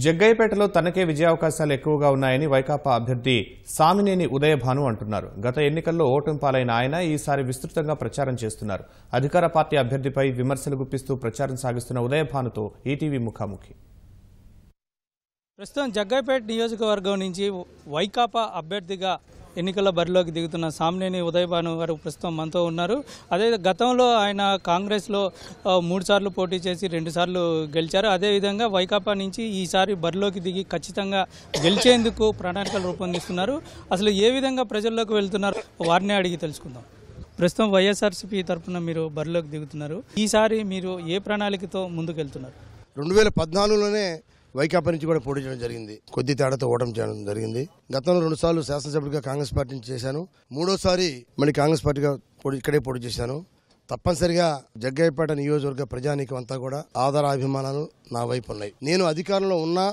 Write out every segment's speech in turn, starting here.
జగ్గయ్యపేటలో తనకే విజయావకాశాలు ఎక్కువగా ఉన్నాయని వైకాపా అభ్యర్థి సామినేని ఉదయభాను అంటున్నారు. గత ఎన్నికల్లో ఓటమి పాలైన ఆయన ఈసారి విస్తృతంగా ప్రచారం చేస్తున్నారు. అధికార పార్టీ అభ్యర్థిపై విమర్శలు గుప్పిస్తూ ప్రచారం సాగిస్తున్న ఉదయభానుతో ఈటీవీ ముఖాముఖి. ప్రస్తుతం జగ్గయ్యపేట నియోజకవర్గం నుంచి వైకాపా అభ్యర్థిగా ఎన్నికల బరిలోకి దిగుతున్న సామినేని ఉదయభాను గారు ప్రస్తుతం మనతో ఉన్నారు. అదే గతంలో ఆయన కాంగ్రెస్లో 3 సార్లు పోటీ చేసి 2 సార్లు గెలిచారు. అదేవిధంగా వైకాపా నుంచి ఈసారి బరిలోకి దిగి ఖచ్చితంగా గెలిచేందుకు ప్రణాళికలు రూపొందిస్తున్నారు. అసలు ఏ విధంగా ప్రజల్లోకి వెళ్తున్నారు వారిని అడిగి తెలుసుకుందాం. ప్రస్తుతం వైఎస్ఆర్సీపీ తరఫున మీరు బరిలోకి దిగుతున్నారు. ఈసారి మీరు ఏ ప్రణాళికతో ముందుకు వెళ్తున్నారు? 2014లోనే వైకాపా నుంచి కూడా పోటీ చేయడం జరిగింది. కొద్ది తేడాతో ఓటమి చేయడం జరిగింది. గతంలో 2 సార్లు శాసనసభ్యుడిగా కాంగ్రెస్ పార్టీ నుంచి చేశాను. 3ఓసారి మళ్ళీ కాంగ్రెస్ పార్టీగా ఇక్కడే పోటీ చేశాను. తప్పనిసరిగా జగ్గయ్యపేట నియోజకవర్గ ప్రజానీకం అంతా కూడా ఆదరాభిమానాలు నా వైపు ఉన్నాయి. నేను అధికారంలో ఉన్నా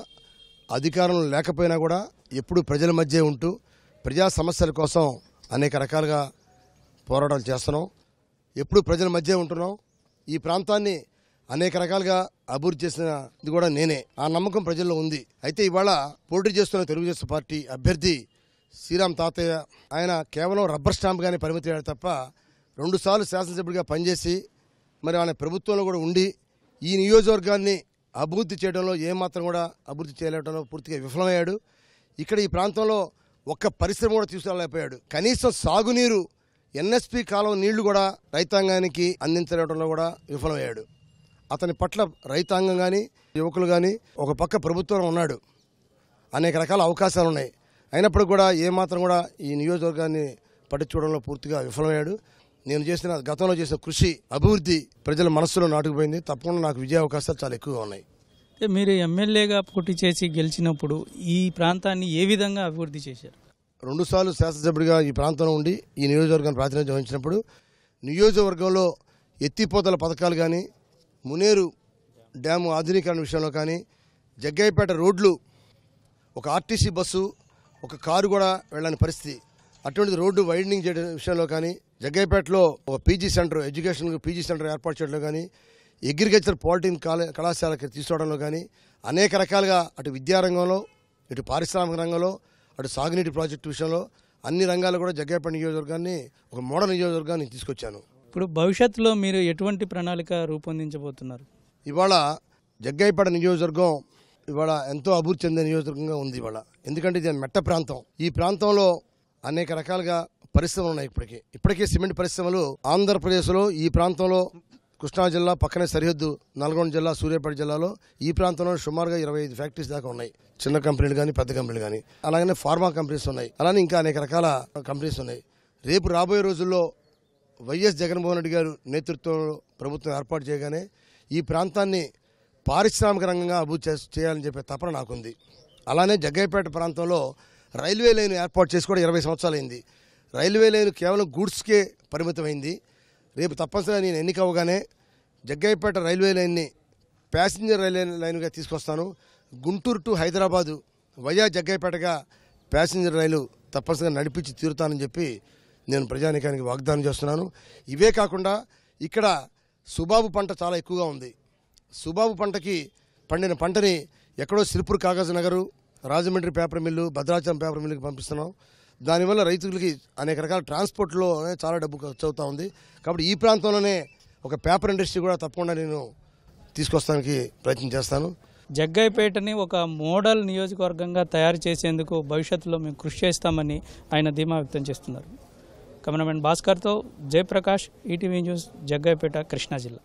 అధికారంలో లేకపోయినా కూడా ఎప్పుడు ప్రజల మధ్య ఉంటూ ప్రజా సమస్యల కోసం అనేక రకాలుగా పోరాటాలు చేస్తున్నాం. ఎప్పుడు ప్రజల మధ్య ఉంటున్నాం. ఈ ప్రాంతాన్ని అనేక రకాలుగా అభివృద్ధి చేసినది కూడా నేనే. ఆ నమ్మకం ప్రజల్లో ఉంది. అయితే ఇవాళ పోటీ చేస్తున్న తెలుగుదేశం పార్టీ అభ్యర్థి శ్రీరామ్ తాతయ్య ఆయన కేవలం రబ్బర్ స్టాంప్గానే పరిమితి అయ్యాడు తప్ప 2 సార్లు శాసనసభ్యుడిగా పనిచేసి మరి ఆయన ప్రభుత్వంలో కూడా ఉండి ఈ నియోజకవర్గాన్ని అభివృద్ధి చేయడంలో ఏమాత్రం కూడా అభివృద్ధి చేయలేడంలో పూర్తిగా విఫలమయ్యాడు. ఇక్కడ ఈ ప్రాంతంలో ఒక్క పరిశ్రమ కూడా తీసుకురాలేకపోయాడు. కనీసం సాగునీరు ఎన్ఎస్పి కాలం నీళ్లు కూడా రైతాంగానికి అందించడంలో కూడా విఫలమయ్యాడు. అతని పట్ల రైతాంగం కానీ యువకులు కానీ ఒక పక్క ప్రభుత్వంలో ఉన్నాడు. అనేక రకాల అవకాశాలు ఉన్నాయి. అయినప్పుడు కూడా ఏమాత్రం కూడా ఈ నియోజకవర్గాన్ని పట్టించుకోవడంలో పూర్తిగా విఫలమయ్యాడు. నేను గతంలో చేసిన కృషి అభివృద్ధి ప్రజల మనస్సులో నాటుకుపోయింది. తప్పకుండా నాకు విజయ అవకాశాలు చాలా ఎక్కువగా ఉన్నాయి. మీరు ఎమ్మెల్యేగా పోటీ చేసి గెలిచినప్పుడు ఈ ప్రాంతాన్ని ఏ విధంగా అభివృద్ధి చేశారు? 2 సార్లు శాసనసభ్యుడిగా ఈ ప్రాంతంలో ఉండి ఈ నియోజకవర్గాన్ని ప్రాతినిధ్యం వహించినప్పుడు నియోజకవర్గంలో ఎత్తిపోతల పథకాలు కానీ మునేరు డ్యాము ఆధునీకరణ విషయంలో కానీ జగ్గయ్యపేట రోడ్లు ఒక ఆర్టీసీ బస్సు ఒక కారు కూడా వెళ్ళని పరిస్థితి. అటువంటి రోడ్డు వైడనింగ్ చేయడం విషయంలో కానీ జగ్గయ్యపేటలో ఒక PG centre education PG centre ఏర్పాటు చేయడంలో కానీ అగ్రికల్చర్ పాలిటెక్నిక్ కళాశాలకి తీసుకోవడంలో కానీ అనేక రకాలుగా అటు విద్యారంగంలో ఇటు పారిశ్రామిక రంగంలో అటు సాగునీటి ప్రాజెక్టు విషయంలో అన్ని రంగాల్లో కూడా జగ్గయ్యపేట నియోజకవర్గాన్ని ఒక మోడల్ నియోజకవర్గాన్ని తీసుకొచ్చాను. ఇప్పుడు భవిష్యత్తులో మీరు ఎటువంటి ప్రణాళిక రూపొందించబోతున్నారు? ఇవాళ జగ్గయ్యపేట నియోజకవర్గం ఇవాళ ఎంతో అభివృద్ధి చెందిన నియోజకవర్గంగా ఉంది ఇవాళ. ఎందుకంటే ఇది మెట్ట ప్రాంతం. ఈ ప్రాంతంలో అనేక రకాలుగా పరిశ్రమలు ఉన్నాయి. ఇప్పటికే సిమెంట్ పరిశ్రమలు ఆంధ్రప్రదేశ్లో ఈ ప్రాంతంలో కృష్ణా జిల్లా పక్కనే సరిహద్దు నల్గొండ జిల్లా సూర్యాపేట జిల్లాలో ఈ ప్రాంతంలో సుమారుగా 25 ఫ్యాక్టరీస్ దాకా ఉన్నాయి. చిన్న కంపెనీలు కానీ పెద్ద కంపెనీలు కానీ అలాగనే ఫార్మా కంపెనీస్ ఉన్నాయి. అలానే ఇంకా అనేక రకాల కంపెనీస్ ఉన్నాయి. రేపు రాబోయే రోజుల్లో వైఎస్ జగన్మోహన్ రెడ్డి గారు నేతృత్వంలో ప్రభుత్వం ఏర్పాటు చేయగానే ఈ ప్రాంతాన్ని పారిశ్రామిక రంగంగా అభివృద్ధి చేయాలని చెప్పే తపన నాకుంది. అలానే జగ్గయ్యపేట ప్రాంతంలో రైల్వే లైన్ ఏర్పాటు చేసి కూడా 20 సంవత్సరాలు అయింది. రైల్వే లైన్ కేవలం గూడ్స్కే పరిమితమైంది. రేపు తప్పనిసరిగా నేను ఎన్నికవగానే జగ్గయ్యపేట రైల్వే లైన్ని ప్యాసింజర్ రైల్వే లైన్గా తీసుకొస్తాను. గుంటూరు టు హైదరాబాదు వయా జగ్గయ్యపేటగా ప్యాసింజర్ రైలు తప్పనిసరిగా నడిపించి తీరుతానని చెప్పి నేను ప్రజానీకానికి వాగ్దానం చేస్తున్నాను. ఇవే కాకుండా ఇక్కడ సుబాబు పంట చాలా ఎక్కువగా ఉంది. సుబాబు పంటకి పండిన పంటని ఎక్కడో Sirpur Kagaz Nagar, Rajahmundry paper mill, Bhadrachalam paper మిల్లుకి పంపిస్తున్నాం. దానివల్ల రైతులకి అనేక రకాల ట్రాన్స్పోర్ట్లో చాలా డబ్బు ఖర్చు అవుతూ ఉంది. కాబట్టి ఈ ప్రాంతంలోనే ఒక పేపర్ ఇండస్ట్రీ కూడా తప్పకుండా నేను తీసుకొస్తానికి ప్రయత్నం చేస్తాను. జగ్గయ్యపేటని ఒక మోడల్ నియోజకవర్గంగా తయారు చేసేందుకు భవిష్యత్తులో మేము కృషి చేస్తామని ఆయన ధీమా వ్యక్తం చేస్తున్నారు. కెమెరామెన్ భాస్కర్తో జయప్రకాష్, ఈటీవీ న్యూస్, జగ్గయ్యపేట, కృష్ణా జిల్లా.